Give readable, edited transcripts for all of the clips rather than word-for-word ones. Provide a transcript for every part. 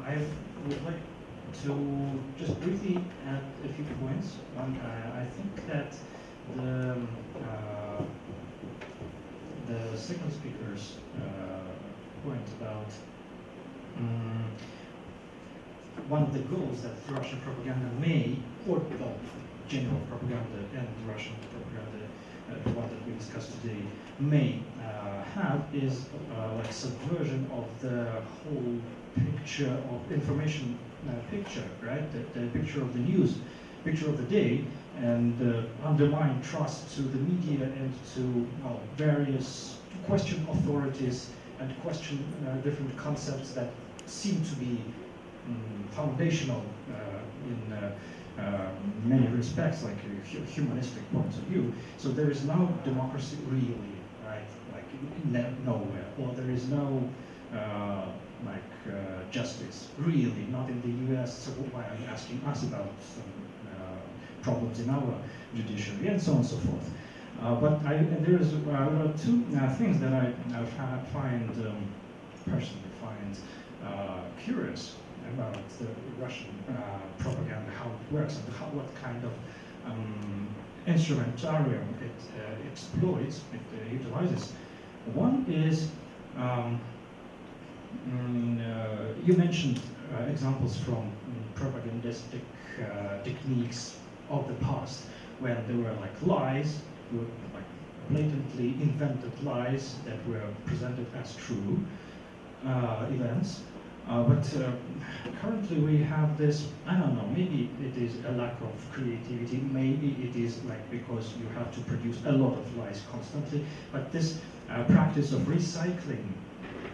I would like to just briefly add a few points. One, I think that the second speaker's point about one of the goals that Russian propaganda may, or general propaganda and Russian propaganda, the one that we discussed today, may have is like subversion of the whole picture of information picture, right? The picture of the news, picture of the day, and undermine trust to the media and to various question authorities and question different concepts that seem to be foundational in many respects, like humanistic points of view. So there is no democracy really, right? Like nowhere, or there is no justice really, not in the U.S. So why are you asking us about some problems in our judiciary and so on and so forth? But there are two things that I find personally find curious about the Russian propaganda, how it works, and what kind of instrumentarium it exploits, it utilizes. One is, you mentioned examples from propagandistic techniques of the past, when there were like lies, like blatantly invented lies that were presented as true events. But currently we have this, I don't know, maybe it is a lack of creativity, maybe it is like because you have to produce a lot of lies constantly, but this practice of recycling,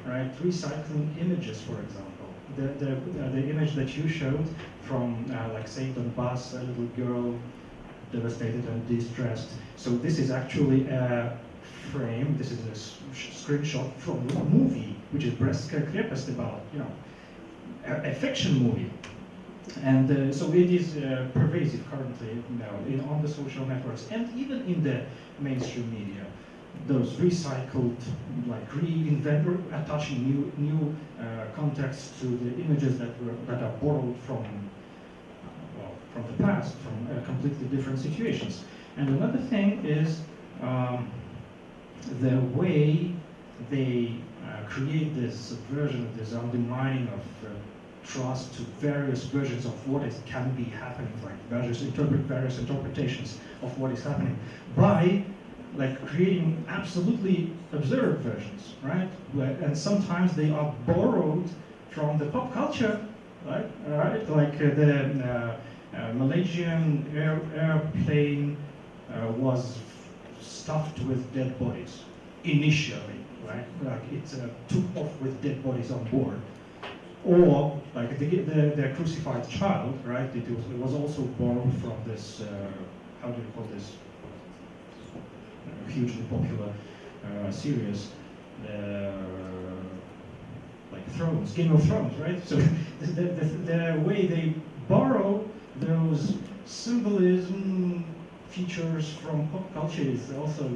right? Recycling images, for example. The image that you showed from, like say, Donbass, a little girl devastated and distressed. So this is actually a frame, this is a screenshot from a movie, which is Brestska Krepest, about, a fiction movie. And so it is pervasive currently now on the social networks and even in the mainstream media. Those recycled, like attaching new context to the images that are borrowed from the past, from completely different situations. And another thing is the way they create this subversion, this undermining of trust to various versions of what can be happening, like various interpretations of what is happening, by like creating absolutely absurd versions, right? And sometimes they are borrowed from the pop culture, right? Like the Malaysian airplane was stuffed with dead bodies initially, right? Like it took off with dead bodies on board. Or like the crucified child, right? It was also borrowed from this, how do you call this? Hugely popular series, like Thrones, Game of Thrones, right? So the way they borrow those symbolism features from pop culture is also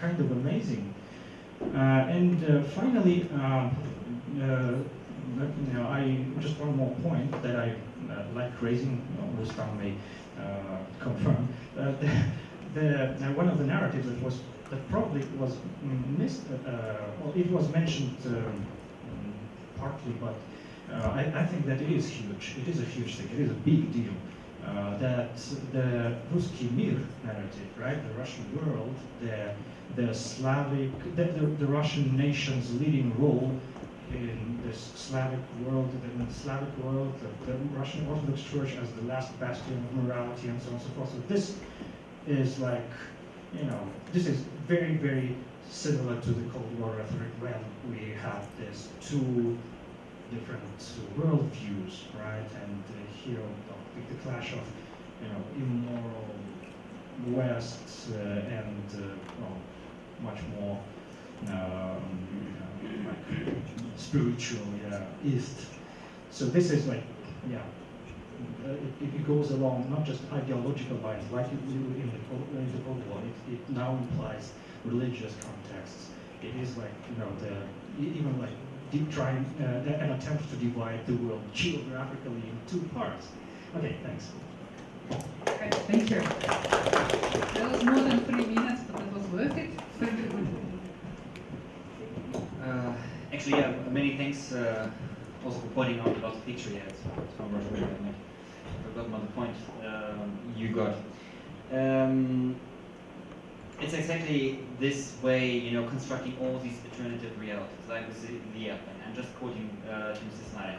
kind of amazing. And finally, I just one more point that I like raising. This time may confirm. One of the narratives that probably was missed. Well, it was mentioned partly, but I think that it is huge. It is a huge thing. It is a big deal. That the Ruski Mir narrative, right? The Russian world, the Slavic, the Russian nation's leading role in this Slavic world, the Russian Orthodox Church as the last bastion of morality, and so on and so forth. So this is like, this is very, very similar to the Cold War rhetoric, when we have these two different worldviews, right? And here, the clash of, immoral West and much more like spiritual East. So this is like, it goes along not just ideological lines like it do in the Cold War. It now implies religious contexts. It is like, even like an attempt to divide the world geographically in two parts. Okay, thanks. Okay, thank you. That was more than 3 minutes, but it was worth it. Actually, yeah, many thanks also for pointing out about the picture. Yeah, it's not much better. I forgot about the point you got. It's exactly this way, you know, constructing all these alternative realities, like with the airplane. I'm just quoting to Mrs. Snyder.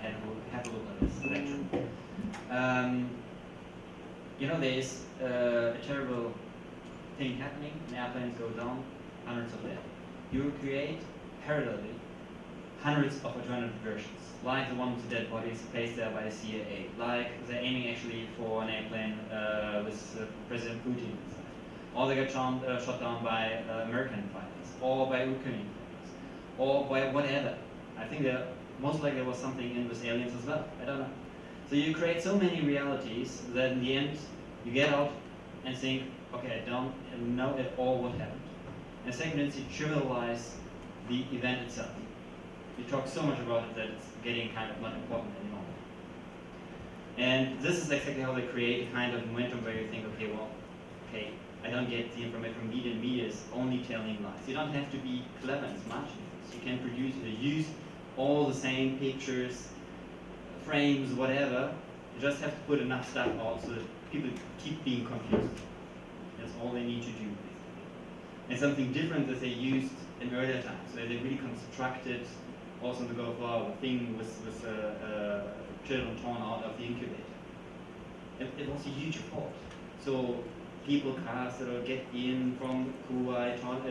Have a look at this lecture. You know, there is a terrible thing happening. Airplanes go down, hundreds of them. You create parallelly hundreds of alternative versions, like the one with the dead bodies placed there by the CIA, like they're aiming actually for an airplane with President Putin inside, or they get shot down by American fighters, or by Ukrainian fighters, or by whatever. I think most likely there was something in with aliens as well. I don't know. So you create so many realities that in the end you get out and think, okay, I don't know at all what happened. And second is you trivialize the event itself. You talk so much about it that it's getting kind of not important anymore. And this is exactly how they create a kind of momentum where you think, okay, well, okay, I don't get the information from media, and media is only telling lies. You don't have to be clever and smart. You can use all the same pictures, frames, whatever. You just have to put enough stuff out so that people keep being confused. That's all they need to do, basically. And something different that they used in earlier times, where they really constructed, also in the Gulf War, a thing with children torn out of the incubator. It was a huge effort. So people cast or get in from Kuwait, telling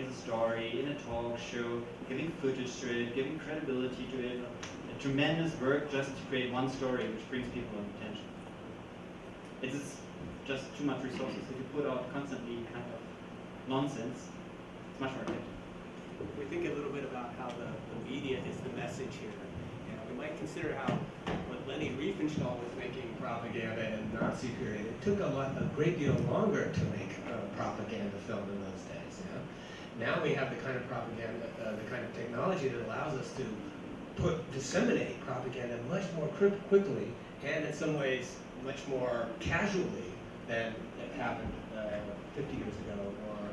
the story in a talk show, giving footage to it, giving credibility to it. A tremendous work just to create one story which brings people attention. It's just too much resources. If you put out constantly kind of nonsense, it's much more effective. We think a little bit about how the media is the message here. We might consider how when Leni Riefenstahl was making propaganda in the Nazi period, it took a great deal longer to make propaganda film in those days. Now we have the kind of propaganda, the kind of technology that allows us to disseminate propaganda much more quickly and in some ways much more casually than it happened 50 years ago or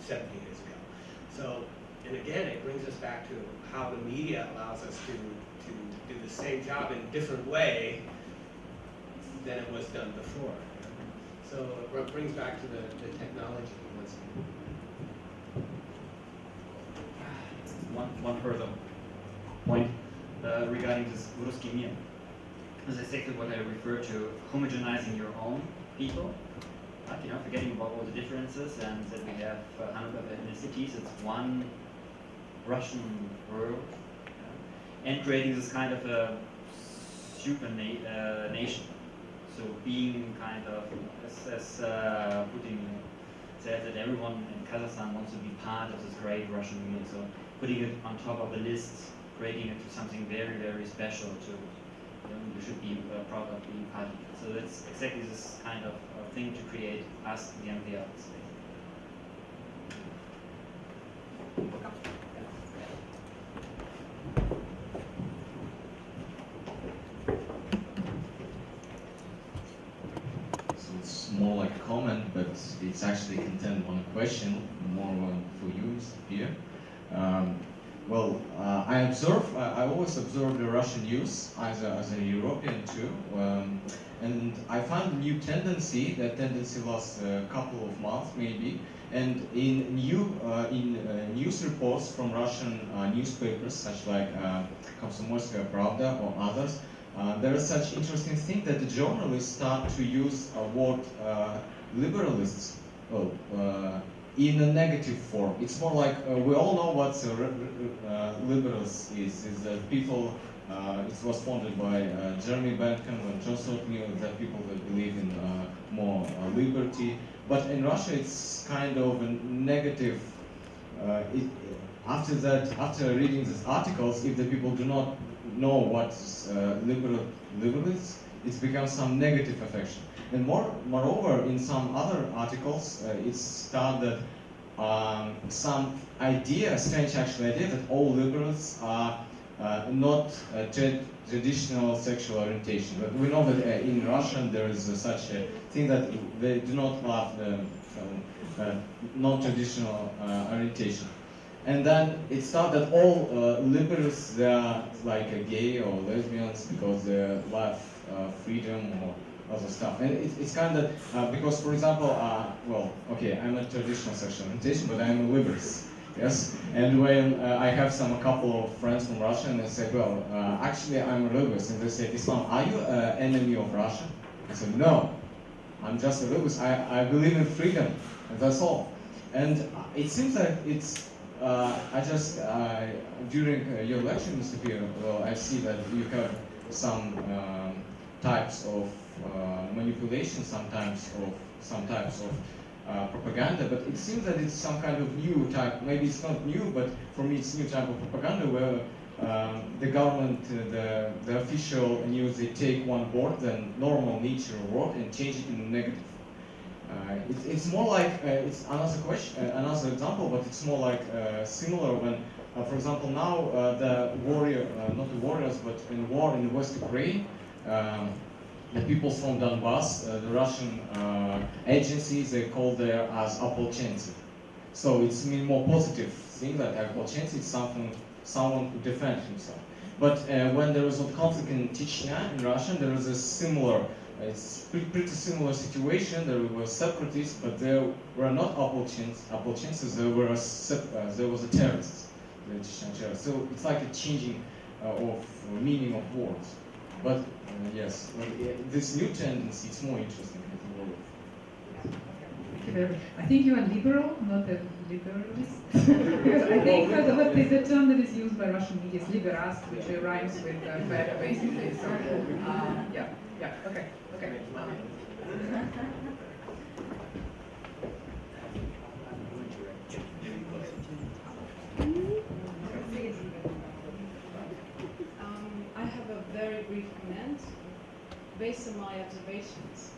70 years ago. So, and again, it brings us back to how the media allows us to do the same job in a different way than it was done before. So it brings back to the technology. One further point regarding this Ruski Mir. This is exactly what I refer to, homogenizing your own people. Like, forgetting about all the differences and that we have 100 of ethnicities, it's one Russian world, and creating this kind of a super nation. So being kind of, as Putin said, that everyone in Kazakhstan wants to be part of this great Russian union. So putting it on top of the list, creating it to something very, very special to, you should be proud of being part of it. So that's exactly this kind of thing to create us, the young others. So it's more like a comment, but it's actually content on a question, more one for you, Mr. Peer. I always observe the Russian news as a European too, and I found a new tendency. That tendency lasts a couple of months maybe, and in news reports from Russian newspapers, such like Komsomolskaya Pravda or others, there is such interesting thing that the journalists start to use a word liberalists in a negative form. It's more like we all know what liberals is that people, it was founded by Jeremy Bentham and John Stuart Mill, that people that believe in more liberty. But in Russia it's kind of a negative, after reading these articles, if the people do not know what liberal is, it becomes some negative affection. And moreover, in some other articles, it's thought that some idea, strange actual idea, that all liberals are not traditional sexual orientation. But we know that in Russia there is such a thing that they do not love non-traditional orientation. And then it started that all liberals, they are like gay or lesbians because they love freedom or other stuff. And it's kind of, because for example, well, okay, I'm a traditional sexual orientation, but I'm a liberal. Yes, and when I have a couple of friends from Russia, and they say, well, actually I'm a liberal, and they say, Islam, are you an enemy of Russia? I said, no, I'm just a liberal. I believe in freedom, and that's all. And it seems like it's, during your lecture, Mr. Peer, well, I see that you have some types of manipulation, some types of propaganda, but it seems that it's some kind of new type. Maybe it's not new, but for me it's new type of propaganda where the government, the official news, they take one word, the normal nature of word, and change it in negative. It's more like it's another question, another example, but it's more like similar when, for example, now the warrior, not the warriors, but in war in West Ukraine. The people from Donbass, the Russian agencies, they call there as opolchenцы. So it's more positive thing that opolchenцы is someone who defends himself. But when there was a conflict in Chechnya, in Russia, there was a similar, it's pretty similar situation. There were separatists, but there were not opolchenцы, there was a terrorist, the Chechen terrorist. So it's like a changing of meaning of words. But yes, this new tendency is more interesting than the world. Thank you very much. I think you are liberal, not a liberalist. Because I think the term that is used by Russian media is liberast, which rhymes with fair, basically. So, okay. I have a very brief comment based on my observations.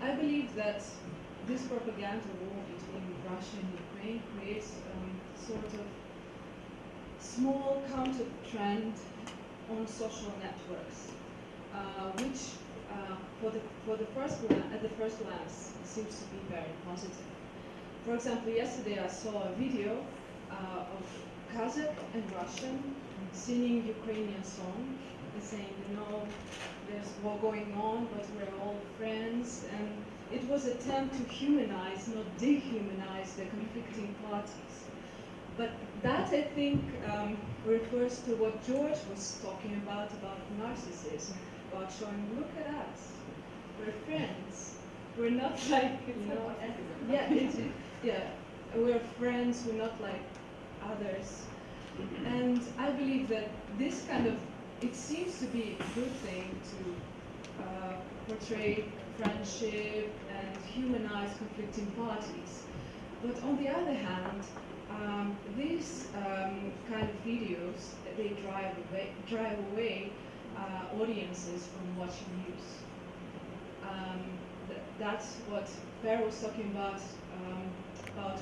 I believe that this propaganda war between Russia and Ukraine creates sort of small counter trend on social networks, which at the first glance seems to be very positive. For example, yesterday I saw a video of Kazakh and Russian singing Ukrainian song and saying, there's war going on, but we're all friends. And it was an attempt to humanize, not dehumanize the conflicting parties. But that, I think, refers to what George was talking about narcissism, about showing, look at us, we're friends. We're not like, we're friends, we're not like others. And I believe that this it seems to be a good thing to portray friendship and humanize conflicting parties. But on the other hand, these kind of videos, they drive away audiences from watching news. That's what Per was talking about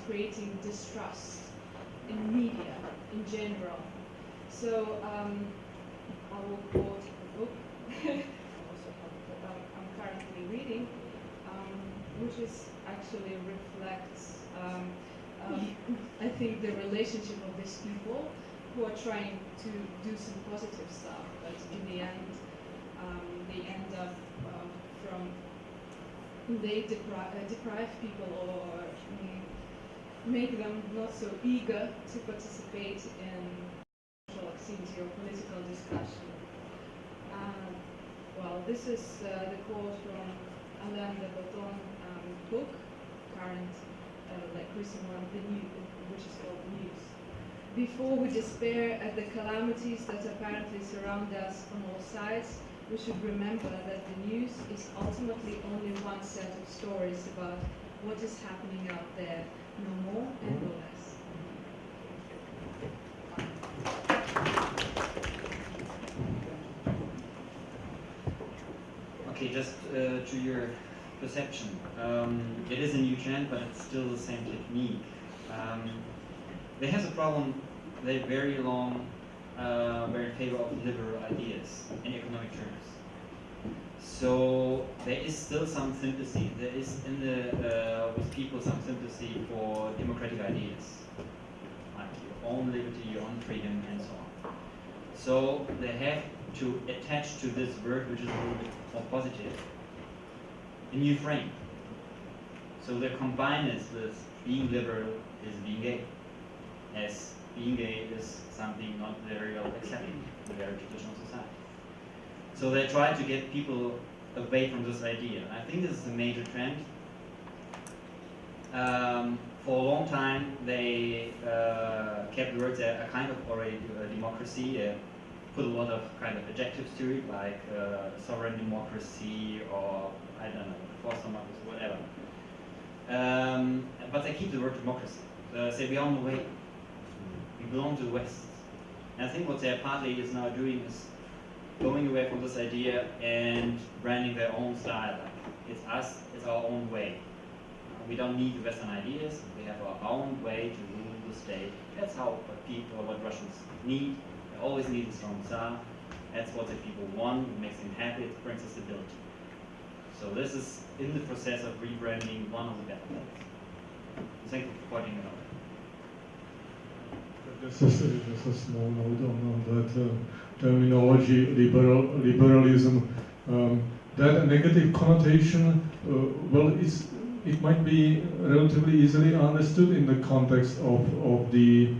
creating distrust in media in general. So I will quote a book I'm currently reading, which actually reflects, I think, the relationship of these people who are trying to do some positive stuff, but in the end, they end up they deprive people or make them not so eager to participate in social activity or political discussion. Well, this is the quote from Alain de Botton's book, current, recent one, which is called News. Before we despair at the calamities that apparently surround us on all sides, we should remember that the news is ultimately only one set of stories about what is happening out there, no more and no less. Okay, just to your perception. It is a new trend, but it's still the same technique. They have a problem. They're very long, very in favor of liberal ideas in economic terms. So there is still some sympathy. There is in the with people some sympathy for democratic ideas, like your own liberty, your own freedom, and so on. So they have to attach to this word, which is a little bit more positive, a new frame. So they combine this with being liberal is being gay, as being gay is something not very well accepted in a very traditional society. So they try to get people away from this idea. I think this is a major trend. For a long time, they kept the words a kind of already democracy. Put a lot of kind of adjectives to it, like sovereign democracy or I don't know, forced democracy, whatever. But they keep the word democracy. They say we are on the way. We belong to the West. And I think what they partly is now doing is going away from this idea and branding their own style. Like it's us, it's our own way. We don't need the Western ideas. We have our own way to rule the state. That's how what Russians need. They always need a strong Tsar. That's what the people want. It makes them happy. It brings us stability. So this is in the process of rebranding one of the better ways. Thank you for pointing it out. Just a small note on that terminology, liberalism. That negative connotation, well, it might be relatively easily understood in the context of the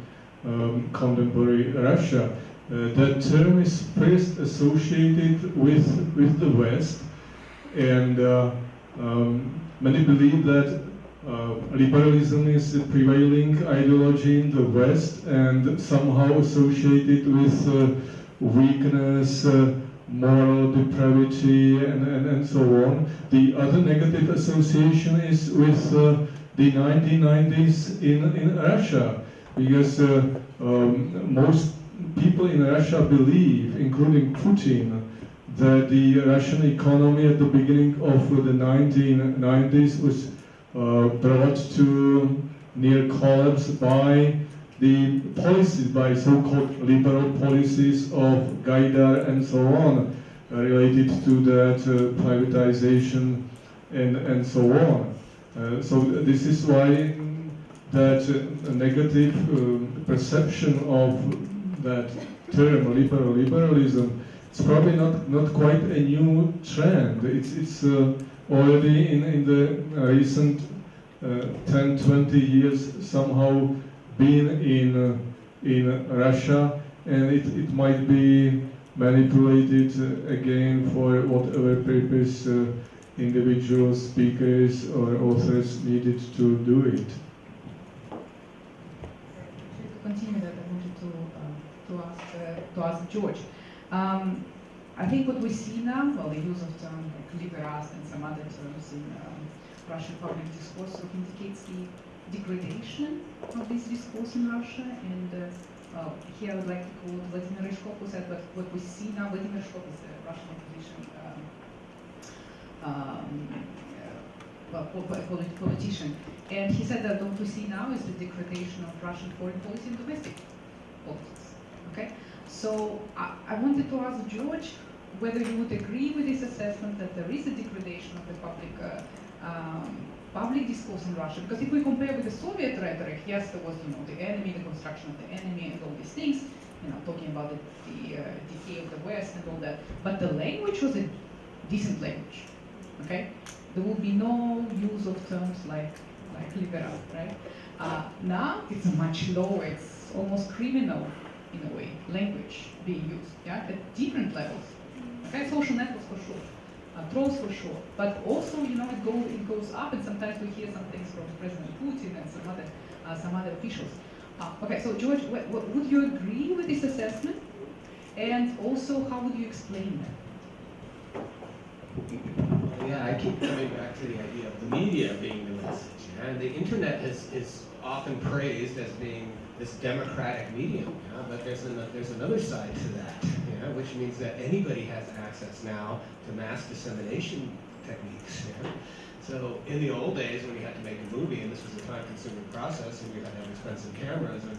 contemporary Russia. That term is first associated with the West, and many believe that liberalism is the prevailing ideology in the West and somehow associated with weakness, moral depravity, and so on. The other negative association is with the 1990s in Russia, because most people in Russia believe, including Putin, that the Russian economy at the beginning of the 1990s was brought to near collapse by the policies, by so-called liberal policies of Gaidar and so on, related to that privatization and so on. So this is why that negative perception of that term, liberalism, it's probably not quite a new trend. It's already in the recent 10-20 years somehow been in Russia, and it might be manipulated again for whatever purpose individual speakers or authors needed to do it. To continue that, I wanted to ask George. I think what we see now, well, the use of terms like liberas and some other terms in Russian public discourse sort of indicates the degradation of this discourse in Russia. And here I would like to quote Vladimir Reuckert, who said, but what we see now, Vladimir Reuckert is a Russian opposition politician, and he said that what we see now is the degradation of Russian foreign policy and domestic politics. Okay, so I wanted to ask George whether you would agree with this assessment that there is a degradation of the public discourse in Russia, because if we compare with the Soviet rhetoric, yes, there was the enemy, the construction of the enemy, and all these things, talking about the decay of the West and all that, but the language was a decent language. Okay, there will be no use of terms like liberal, right? Now it's much lower, it's almost criminal in a way, language being used, yeah, at different levels. Okay, social networks for sure, trolls for sure, but also it goes up, and sometimes we hear some things from President Putin and some other officials. Okay, so George, would you agree with this assessment? And also, how would you explain that? Yeah, I keep coming back to the idea of the media being the message. And the internet is often praised as being this democratic medium, but there's another side to that, which means that anybody has access now to mass dissemination techniques. So in the old days, when you had to make a movie, and this was a time-consuming process, and you had to have expensive cameras and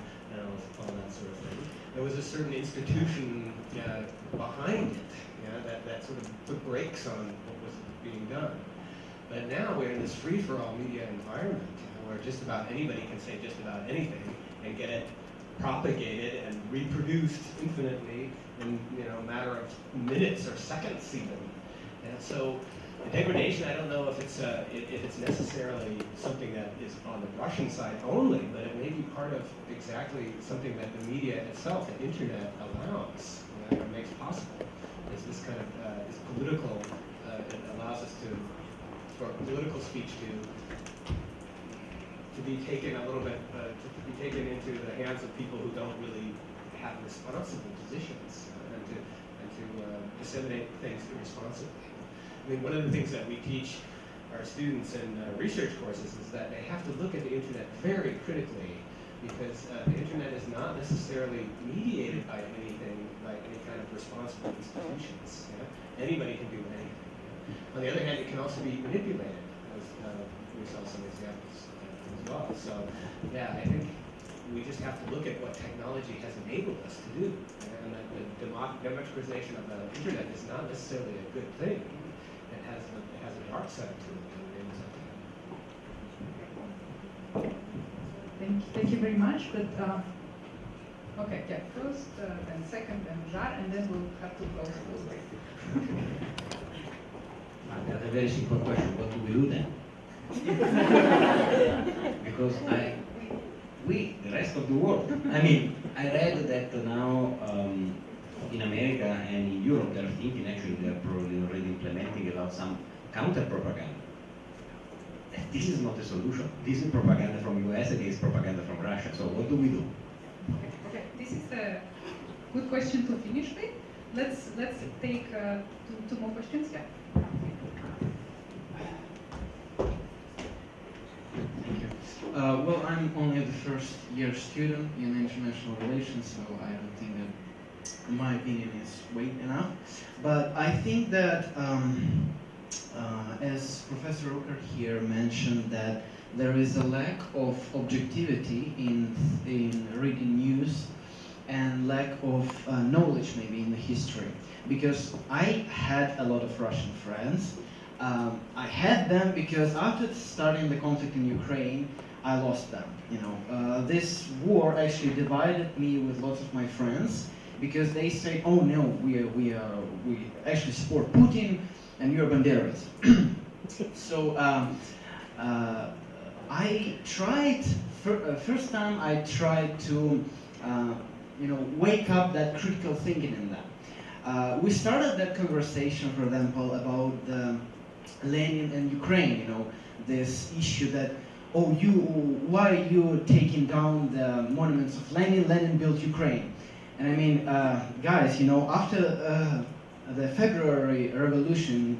all that sort of thing, there was a certain institution behind it, that sort of put brakes on what was being done. But now we're in this free-for-all media environment, where just about anybody can say just about anything and get it propagated and reproduced infinitely in a matter of minutes or seconds even. And so the degradation, I don't know if it's necessarily something that is on the Russian side only, but it may be part of exactly something that the media itself, the internet, allows, or makes possible. Is this kind of is political? It allows us for political speech to be taken a little bit, to be taken into the hands of people who don't really have responsible positions, and to disseminate things irresponsibly. I mean, one of the things that we teach our students in research courses is that they have to look at the internet very critically, because the internet is not necessarily mediated by anything, by any kind of responsible institutions. Anybody can do anything. On the other hand, it can also be manipulated, as we saw some examples as well. So, yeah, I think we just have to look at what technology has enabled us to do, and that the democratization of the internet is not necessarily a good thing. It has a dark side to it. Thank you very much. But okay, yeah, first, then second, then Jar, and then we'll have to close the way. I've got a very simple question. What do we do then? Because we, the rest of the world. I mean, I read that now in America and in Europe they're thinking, actually they're probably already implementing about some counter-propaganda. This is not a solution. This is propaganda from US against propaganda from Russia. So what do we do? Okay, this is a good question to finish with. Let's take two more questions. Yeah. Thank you. Well, I'm only the first year student in international relations, so I don't think that my opinion is weight enough. But I think that, as Professor Reuckert here mentioned, that there is a lack of objectivity in reading news, and lack of knowledge maybe in the history. Because I had a lot of Russian friends. I had them because after starting the conflict in Ukraine, I lost them. This war actually divided me with lots of my friends, because they say, "Oh no, we actually support Putin, and you're Banderas." So I tried first time I tried to wake up that critical thinking in them. We started that conversation, for example, about Lenin and Ukraine. This issue that, oh, why are you taking down the monuments of Lenin? Lenin built Ukraine. And I mean, guys, after the February Revolution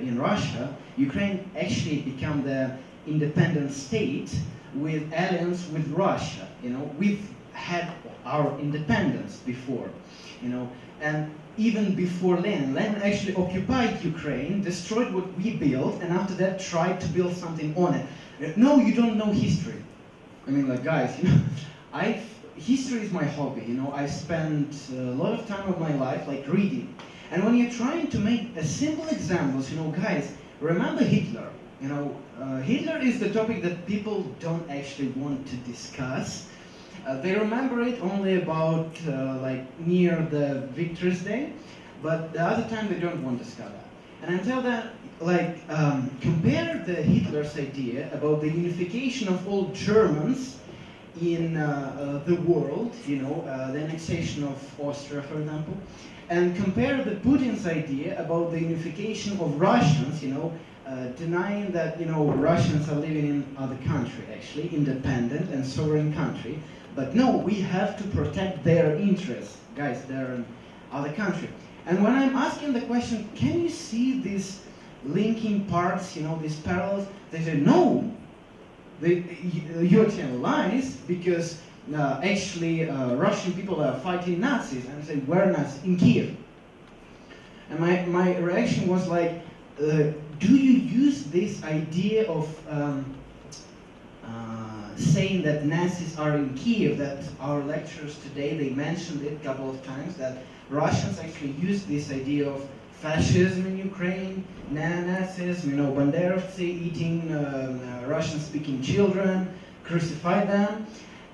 in Russia, Ukraine actually became the independent state with alliance with Russia. We've had our independence before, and even before Lenin actually occupied Ukraine, destroyed what we built, and after that tried to build something on it. No, you don't know history. I mean, like, guys, history is my hobby. I spent a lot of time of my life reading. And when you're trying to make a simple examples, guys, remember Hitler. Hitler is the topic that people don't actually want to discuss. They remember it only about near the Victor's Day, but the other time they don't want to discuss that. And I tell that, compare the Hitler's idea about the unification of all Germans in the world, the annexation of Austria, for example, and compare the Putin's idea about the unification of Russians, denying that Russians are living in other country, actually independent and sovereign country. But no, we have to protect their interests. Guys, they're in other country. And when I'm asking the question, can you see these linking parts, these parallels? They say, no, you're telling lies, because actually Russian people are fighting Nazis. And I say, where Nazis? In Kiev. And my reaction was like, do you use this idea of saying that Nazis are in Kiev, that our lecturers today, they mentioned it a couple of times, that Russians actually use this idea of fascism in Ukraine, Nazism, Banderovцы eating Russian-speaking children, crucify them,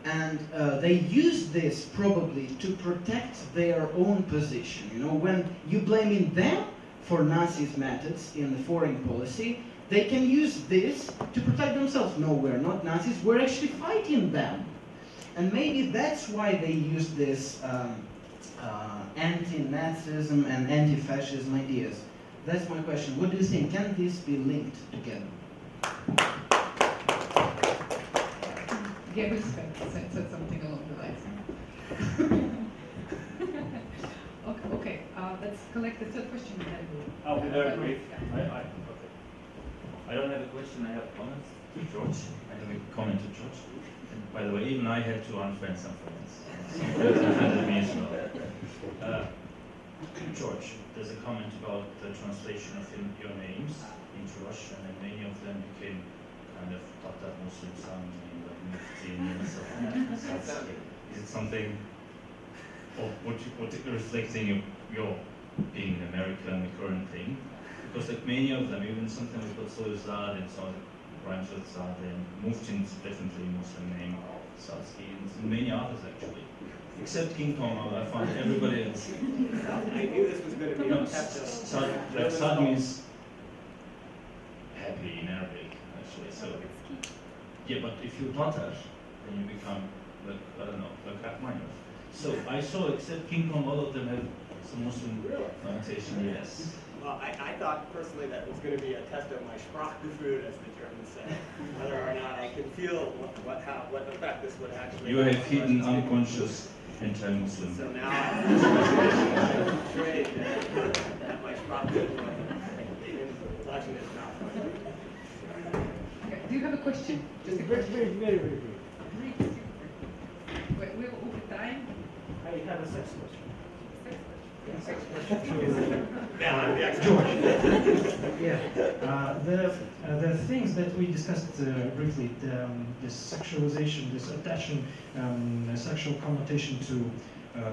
and they use this probably to protect their own position. When you blaming them for Nazis' methods in the foreign policy, they can use this to protect themselves. No, we're not Nazis, we're actually fighting them. And maybe that's why they use this anti-Nazism and anti-fascism ideas. That's my question. What do you think? Can this be linked together? Gabriel said something along the lines. Okay, let's collect the third question. I'll be very brief. I don't have a question, I have comments to George. I have a comment to George. And by the way, even I had to unfriend some friends. George, there's a comment about the translation of your names into Russian, and many of them became kind of Tatar Muslim sounding, like Mufti and so on. Is it something, or what reflecting your being an American, the current thing? Because like many of them, even something like Soyuzad and so on, rhymes with Zad, and Mufti is definitely a Muslim name, Sadsky, and many others actually. Except King Kong, I found everybody else. I knew this was going to be a test. Sad means happy in Arabic, actually. So, yeah, but if you're Tatar, then you become like, I don't know, like Rachmaninoff. So I saw, except King Kong, all of them have some Muslim pronunciation, yes. Well, I thought personally that was going to be a test of my Sprachgefühl, as the Germans say, whether or not I could feel what effect this would actually You have hidden unconscious anti-Muslim. So now I'm afraid that my Sprachgefühl in Russian is not funny. Okay, do you have a question? Just a Very question. brief. We're over time. I have a sex question. George. Yeah. The things that we discussed briefly, this sexualization, this attaching sexual connotation to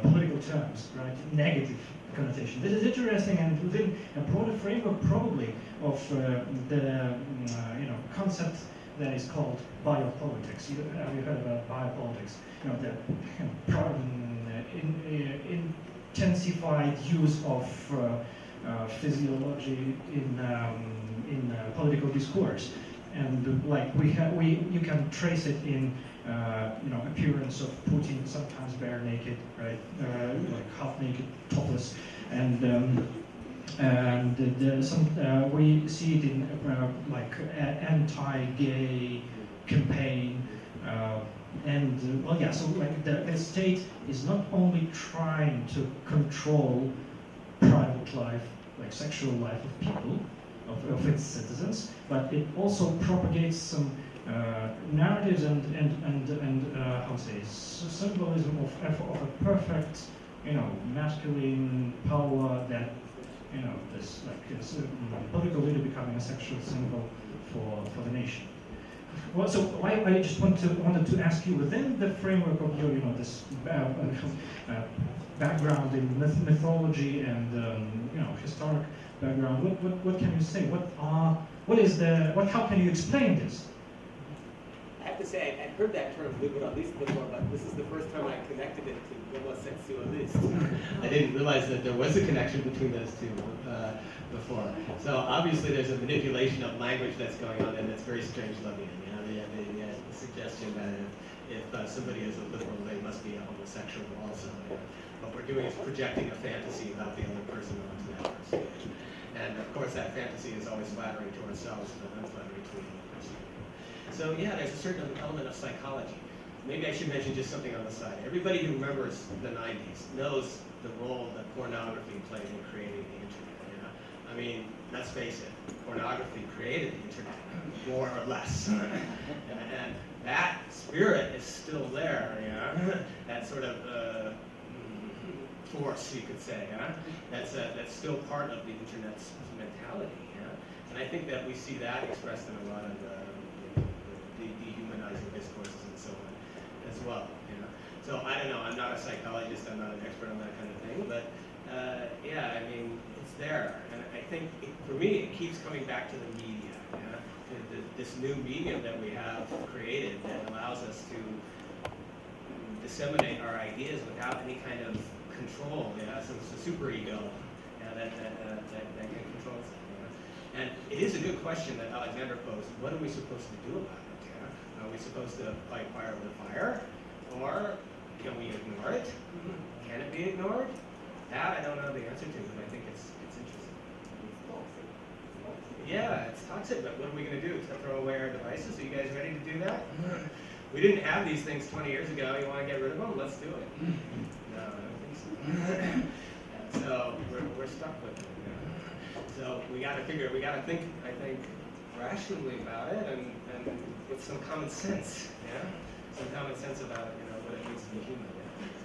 political terms, right? Negative connotation. This is interesting, and within a broader framework, probably, of the concept that is called biopolitics. Have you heard about biopolitics? The intensified use of physiology in political discourse, and you can trace it in appearance of Putin, sometimes bare naked, right, like half naked, topless, and we see it in anti-gay campaign. So like the state is not only trying to control private life, like sexual life of people, of its citizens, but it also propagates some narratives and how to say, symbolism of a perfect, masculine power that, this political leader becoming a sexual symbol for the nation. Well, so I just wanted to ask you, within the framework of your, this background in mythology and historic background, what can you say? How can you explain this? I have to say, I've heard that term liberalist before, but this is the first time I connected it to homosexualist. I didn't realize that there was a connection between those two before. So obviously there's a manipulation of language that's going on, and that's very strange looking. The suggestion that if somebody is a liberal, they must be a homosexual also. What we're doing is projecting a fantasy about the other person onto that person. And of course that fantasy is always flattering to ourselves and unflattering to the other person. So yeah, there's a certain element of psychology. Maybe I should mention just something on the side. Everybody who remembers the 90s knows the role that pornography played in creating the internet. I mean, let's face it, pornography created the internet, more or less. And that spirit is still there, that sort of force, you could say, that's still part of the internet's mentality. And I think that we see that expressed in a lot of the dehumanizing discourses and so on as well. So I don't know, I'm not a psychologist, I'm not an expert on that kind of thing, but yeah, I mean, it's there. And I think, for me, it keeps coming back to the media. This new medium that we have created that allows us to disseminate our ideas without any kind of control. So it's a superego that can control us. And it is a good question that Alexander posed. What are we supposed to do about it? Are we supposed to fight fire with fire? Or can we ignore it? Can it be ignored? That I don't know the answer to, but I think it's interesting. Yeah, it's toxic, but what are we going to do? To throw away our devices? Are you guys ready to do that? We didn't have these things 20 years ago. You want to get rid of them? Let's do it. No, I don't think so. So we're stuck with it. So we got to think, I think, rationally about it and with some common sense. Some common sense about what it means to be human.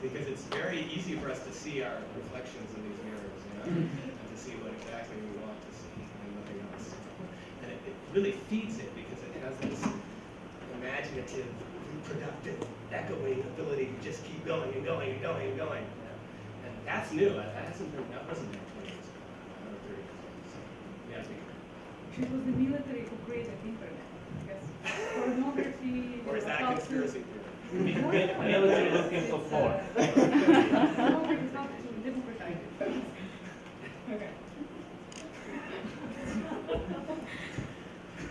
Because it's very easy for us to see our reflections in these mirrors, and to see what exactly we want to see and nothing else. And it really feeds it because it has this imaginative, reproductive, echoing ability to just keep going and going and going and going. And that's new. That wasn't there 20 years ago, or 30 years ago. So, yeah, it was the military who created internet. Because pornography. Or is that a conspiracy theory? Military looking for porn. Pornography is not to democratize it. Okay.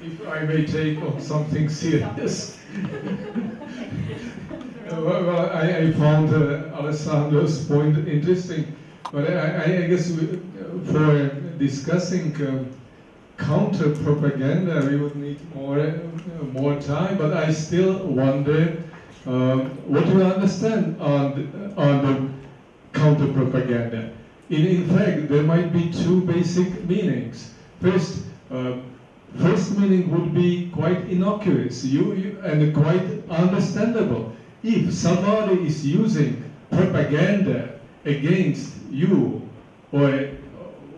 If I may take on something serious. Well, I found Alessandro's point interesting, but I guess for discussing counter-propaganda we would need more time, but I still wonder what do you understand on the counter-propaganda? In fact, there might be two basic meanings. First meaning would be quite innocuous and quite understandable. If somebody is using propaganda against you, or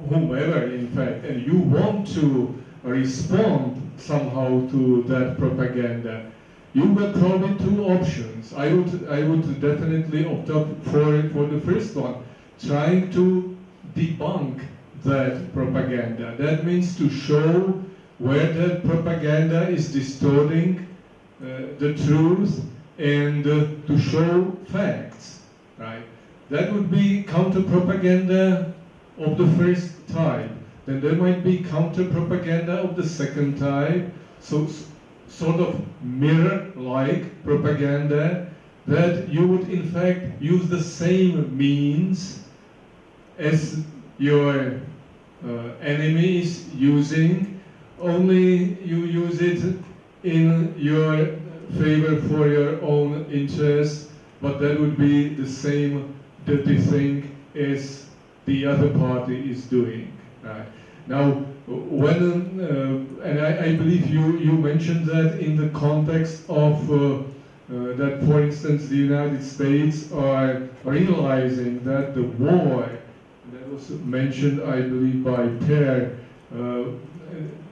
whomever in fact, and you want to respond somehow to that propaganda, you got probably two options. I would definitely opt up for the first one, trying to debunk that propaganda. That means to show where that propaganda is distorting the truth and to show facts, right? That would be counter-propaganda of the first type. Then there might be counter-propaganda of the second type, so sort of mirror-like propaganda that you would in fact use the same means as your enemy is using, only you use it in your favor for your own interests, but that would be the same dirty thing as the other party is doing. Right? Now, when, and I believe you mentioned that in the context of that, for instance, the United States are realizing that the war, that was mentioned, I believe, by Peer,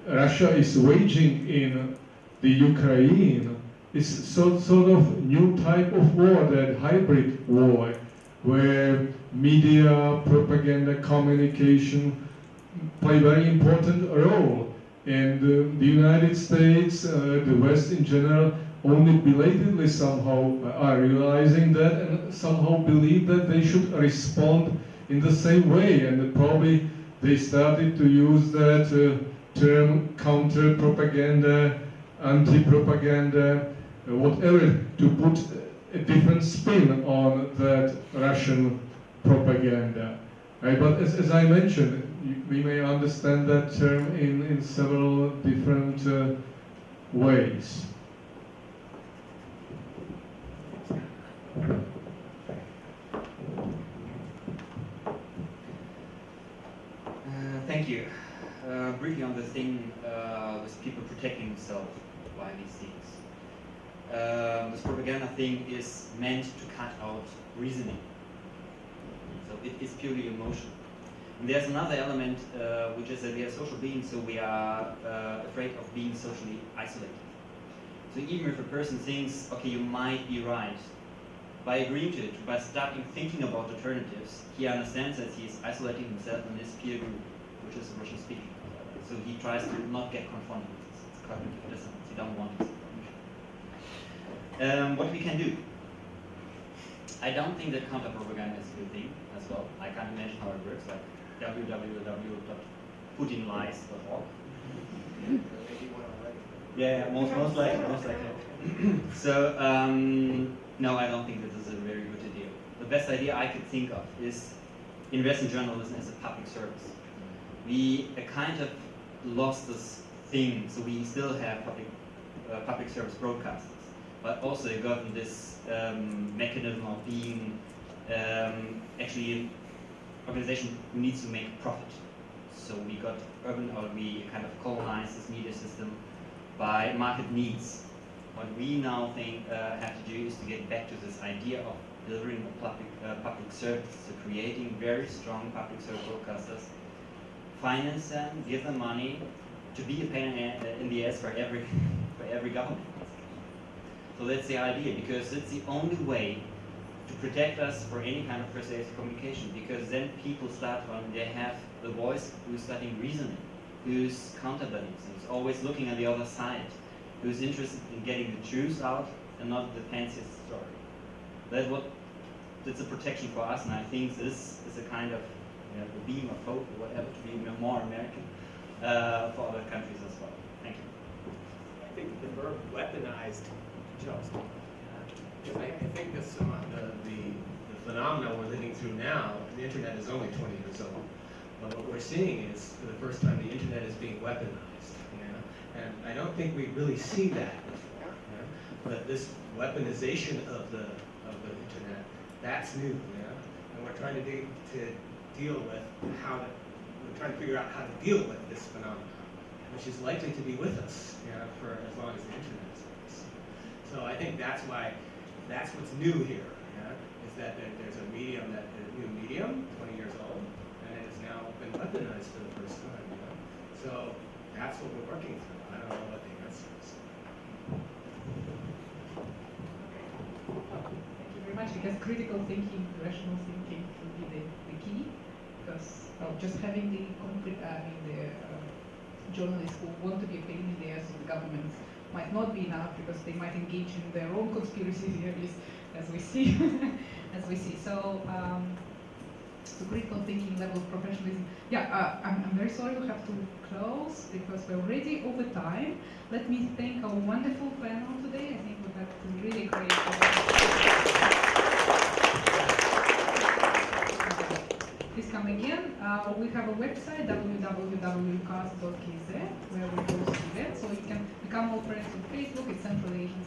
Russia is waging in the Ukraine, is sort of new type of war, that hybrid war, where media, propaganda, communication play a very important role. And the United States, the West in general, only belatedly somehow are realizing that and somehow believe that they should respond in the same way. And probably they started to use that term counter-propaganda, anti-propaganda, whatever, to put a different spin on that Russian propaganda. Right? But as I mentioned, we may understand that term in several different ways. Thank you. Briefly on the thing with people protecting themselves by these things. This propaganda thing is meant to cut out reasoning. So it is purely emotional. And there's another element, which is that we are social beings, so we are afraid of being socially isolated. So even if a person thinks, okay, you might be right, by agreeing to it, by starting thinking about alternatives, he understands that he is isolating himself in his peer group, which is Russian-speaking. So he tries to not get confronted with this. It's cognitive dissonance. You don't want this information. What we can do? I don't think that counter-propaganda is a good thing as well. I can't imagine how it works, like www.putinlies.org. Yeah, most likely. So, no, I don't think this is a very good idea. The best idea I could think of is invest in journalism as a public service. We kind of lost this thing, so we still have public service broadcasters, but also they got this mechanism of being actually an organization who needs to make profit. So we kind of colonized this media system by market needs. What we now have to do is to get back to this idea of delivering a public service, so creating very strong public service broadcasters, finance them, give them money to be a pain in the ass for every government. So that's the idea, because it's the only way to protect us for any kind of persuasive communication, because then people start when they have the voice who's starting reasoning, who's counterbalancing, who's always looking at the other side, who's interested in getting the truth out and not the fanciest story. That's a protection for us, and I think this is a kind of a beam of hope or whatever to be more American for other countries as well. Thank you. I think the verb weaponized jokes. I think the phenomena we're living through now, the internet is only 20 years old, but what we're seeing is, for the first time, the internet is being weaponized. And I don't think we really see that before. But this weaponization of the internet, that's new. And we're trying to deal with we're trying to figure out how to deal with this phenomenon, which is likely to be with us for as long as the internet is with us. So I think that's what's new here, is that there's a medium, a new medium, 20 years old, and it has now been weaponized for the first time. So that's what we're working through. I don't know what the answer is. Thank you very much, because critical thinking, rational thinking will be the key, because just having the journalists who want to be a pain in the ass of the government might not be enough, because they might engage in their own conspiracy theories, as we see. So, critical thinking, level of professionalism. Yeah, I'm very sorry we have to close, because we're already over time. Let me thank our wonderful panel today. I think we had really great. Please come again. We have a website, www.cas.kz, where we post events, so you can become more friends on Facebook. It's Central Asian